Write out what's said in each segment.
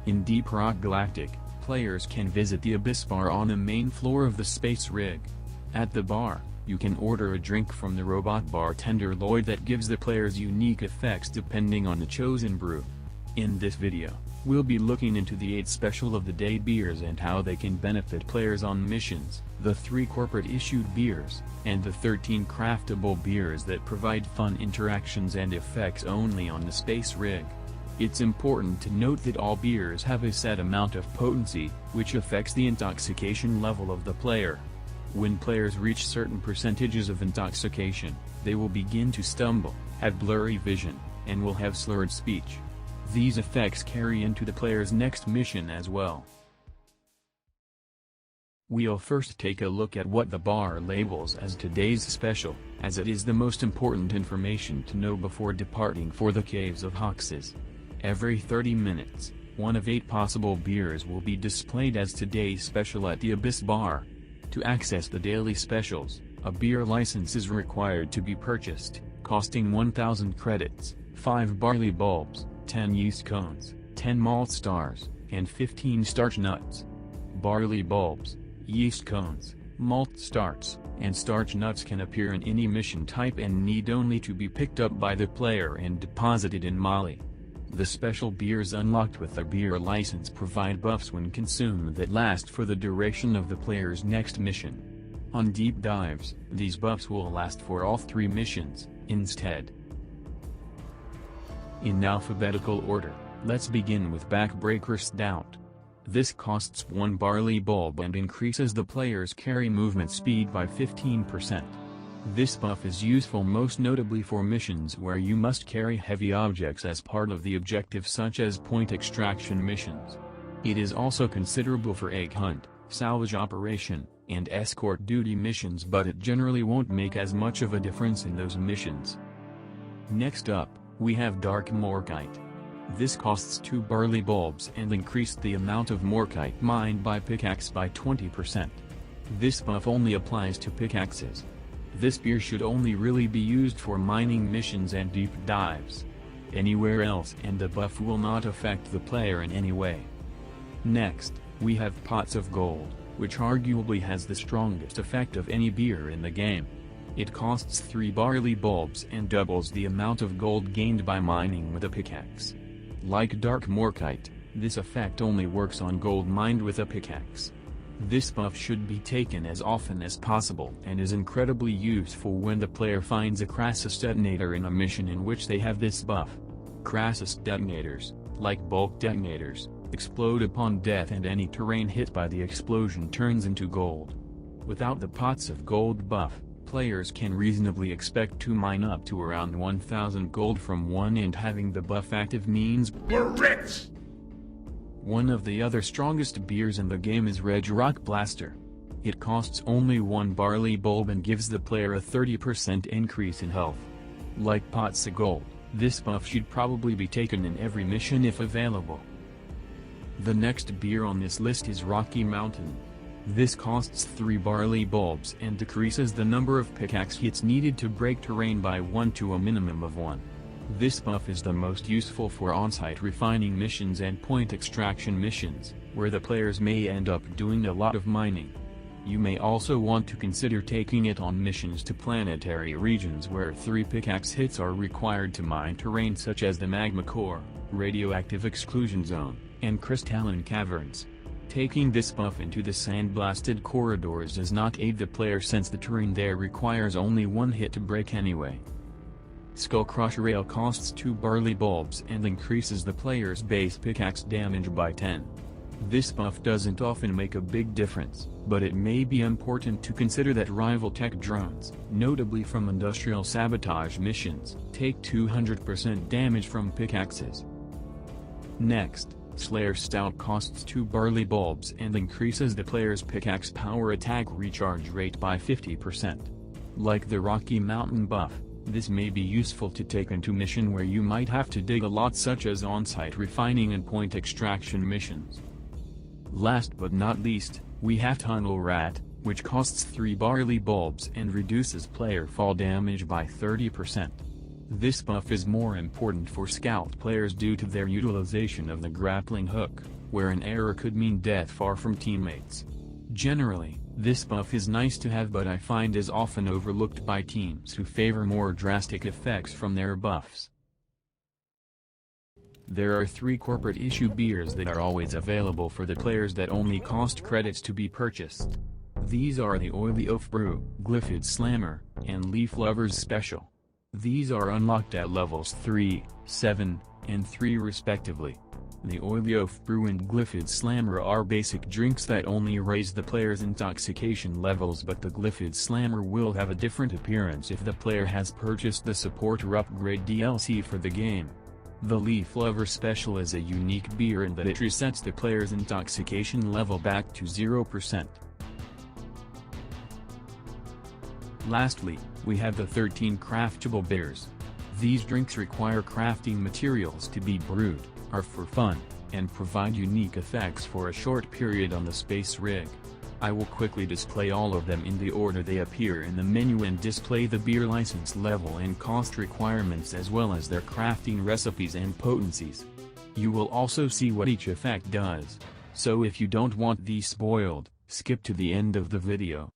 In Deep Rock Galactic, players can visit the Abyss Bar on the main floor of the space rig. At the bar, you can order a drink from the robot bartender Lloyd that gives the players unique effects depending on the chosen brew. In this video, we'll be looking into the 8 special of the day beers and how they can benefit players on missions, the 3 corporate issued beers, and the 13 craftable beers that provide fun interactions and effects only on the space rig. It's important to note that all beers have a set amount of potency, which affects the intoxication level of the player. When players reach certain percentages of intoxication, they will begin to stumble, have blurry vision, and will have slurred speech. These effects carry into the player's next mission as well. We'll first take a look at what the bar labels as today's special, as it is the most important information to know before departing for the Caves of Hoxes. Every 30 minutes, one of 8 possible beers will be displayed as today's special at the Abyss Bar. To access the daily specials, a beer license is required to be purchased, costing 1,000 credits, 5 barley bulbs, 10 yeast cones, 10 malt stars, and 15 starch nuts. Barley bulbs, yeast cones, malt starch, and starch nuts can appear in any mission type and need only to be picked up by the player and deposited in Molly. The special beers unlocked with a beer license provide buffs when consumed that last for the duration of the player's next mission. On deep dives, these buffs will last for all 3 missions, instead. In alphabetical order, let's begin with Backbreaker Stout. This costs 1 barley bulb and increases the player's carry movement speed by 15%. This buff is useful most notably for missions where you must carry heavy objects as part of the objective, such as point extraction missions. It is also considerable for egg hunt, salvage operation, and escort duty missions, but it generally won't make as much of a difference in those missions. Next up, we have Dark Morkite. This costs 2 barley bulbs and increased the amount of morkite mined by pickaxe by 20%. This buff only applies to pickaxes. This beer should only really be used for mining missions and deep dives. Anywhere else and the buff will not affect the player in any way. Next, we have Pots of Gold, which arguably has the strongest effect of any beer in the game. It costs 3 barley bulbs and doubles the amount of gold gained by mining with a pickaxe. Like Dark Morkite, this effect only works on gold mined with a pickaxe. This buff should be taken as often as possible and is incredibly useful when the player finds a Crassus detonator in a mission in which they have this buff. Crassus detonators, like bulk detonators, explode upon death and any terrain hit by the explosion turns into gold. Without the Pots of Gold buff, players can reasonably expect to mine up to around 1,000 gold from one, and having the buff active means we're rich! One of the other strongest beers in the game is Red Rock Blaster. It costs only 1 barley bulb and gives the player a 30% increase in health. Like Pots of Gold, this buff should probably be taken in every mission if available. The next beer on this list is Rocky Mountain. This costs 3 barley bulbs and decreases the number of pickaxe hits needed to break terrain by 1 to a minimum of 1. This buff is the most useful for on-site refining missions and point extraction missions, where the players may end up doing a lot of mining. You may also want to consider taking it on missions to planetary regions where 3 pickaxe hits are required to mine terrain, such as the Magma Core, Radioactive Exclusion Zone, and Crystalline Caverns. Taking this buff into the sandblasted corridors does not aid the player since the terrain there requires only 1 hit to break anyway. Skullcrusher Ale costs 2 barley bulbs and increases the player's base pickaxe damage by 10. This buff doesn't often make a big difference, but it may be important to consider that rival tech drones, notably from industrial sabotage missions, take 200% damage from pickaxes. Next, Slayer Stout costs 2 barley bulbs and increases the player's pickaxe power attack recharge rate by 50%. Like the Rocky Mountain buff, this may be useful to take into mission where you might have to dig a lot, such as on-site refining and point extraction missions. Last but not least, we have Tunnel Rat, which costs 3 barley bulbs and reduces player fall damage by 30%. This buff is more important for scout players due to their utilization of the grappling hook. where an error could mean death far from teammates. Generally, this buff is nice to have, but I find is often overlooked by teams who favor more drastic effects from their buffs. There are 3 corporate issue beers that are always available for the players that only cost credits to be purchased. These are the Oily Oaf Brew, Glyphid Slammer, and Leaf Lovers Special. These are unlocked at levels 3, 7, and 3 respectively. The Oily Oaf Brew and Glyphid Slammer are basic drinks that only raise the player's intoxication levels, but the Glyphid Slammer will have a different appearance if the player has purchased the support or upgrade DLC for the game. The Leaf Lover Special is a unique beer in that it resets the player's intoxication level back to 0%. Lastly, we have the 13 craftable beers. These drinks require crafting materials to be brewed, are for fun, and provide unique effects for a short period on the space rig. I will quickly display all of them in the order they appear in the menu and display the beer license level and cost requirements as well as their crafting recipes and potencies. You will also see what each effect does, so if you don't want these spoiled, skip to the end of the video.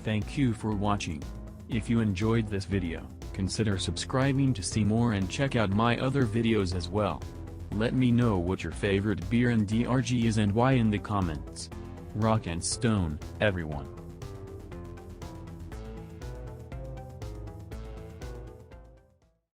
Thank you for watching. If you enjoyed this video, consider subscribing to see more and check out my other videos as well. Let me know what your favorite beer and DRG is and why in the comments. Rock and stone, everyone.